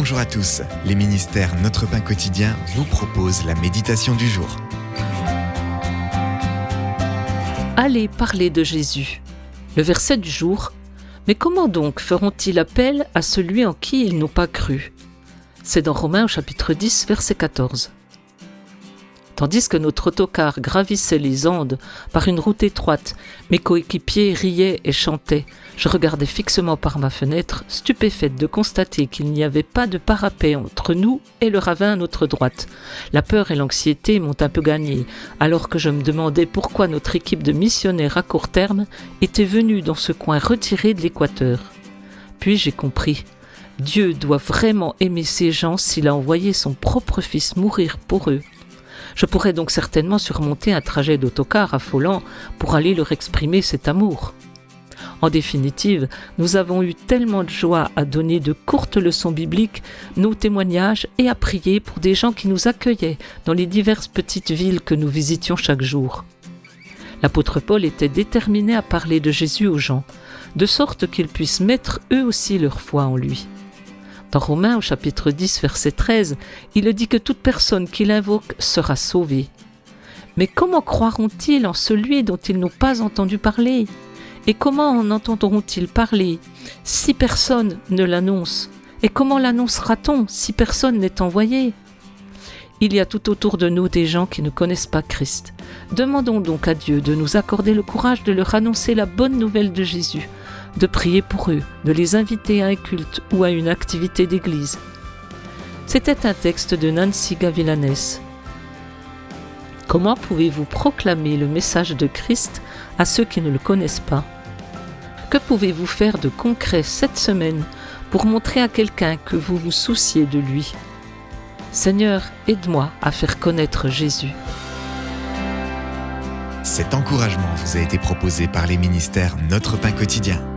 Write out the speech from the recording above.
Bonjour à tous, les ministères Notre Pain Quotidien vous proposent la méditation du jour. Allez parler de Jésus. Le verset du jour. Mais comment donc feront-ils appel à celui en qui ils n'ont pas cru ? C'est dans Romains au chapitre 10, verset 14. Tandis que notre autocar gravissait les Andes par une route étroite, mes coéquipiers riaient et chantaient. Je regardais fixement par ma fenêtre, stupéfaite de constater qu'il n'y avait pas de parapet entre nous et le ravin à notre droite. La peur et l'anxiété m'ont un peu gagné, alors que je me demandais pourquoi notre équipe de missionnaires à court terme était venue dans ce coin retiré de l'équateur. Puis j'ai compris. Dieu doit vraiment aimer ces gens s'il a envoyé son propre fils mourir pour eux. Je pourrais donc certainement surmonter un trajet d'autocar affolant pour aller leur exprimer cet amour. En définitive, nous avons eu tellement de joie à donner de courtes leçons bibliques, nos témoignages et à prier pour des gens qui nous accueillaient dans les diverses petites villes que nous visitions chaque jour. L'apôtre Paul était déterminé à parler de Jésus aux gens, de sorte qu'ils puissent mettre eux aussi leur foi en lui. Dans Romains au chapitre 10, verset 13, il dit que toute personne qui l'invoque sera sauvée. Mais comment croiront-ils en celui dont ils n'ont pas entendu parler ? Et comment en entendront-ils parler si personne ne l'annonce ? Et comment l'annoncera-t-on si personne n'est envoyé ? Il y a tout autour de nous des gens qui ne connaissent pas Christ. Demandons donc à Dieu de nous accorder le courage de leur annoncer la bonne nouvelle de Jésus, de prier pour eux, de les inviter à un culte ou à une activité d'église. C'était un texte de Nancy Gavilanes. Comment pouvez-vous proclamer le message de Christ à ceux qui ne le connaissent pas ? Que pouvez-vous faire de concret cette semaine pour montrer à quelqu'un que vous vous souciez de lui ? Seigneur, aide-moi à faire connaître Jésus. Cet encouragement vous a été proposé par les ministères Notre Pain Quotidien.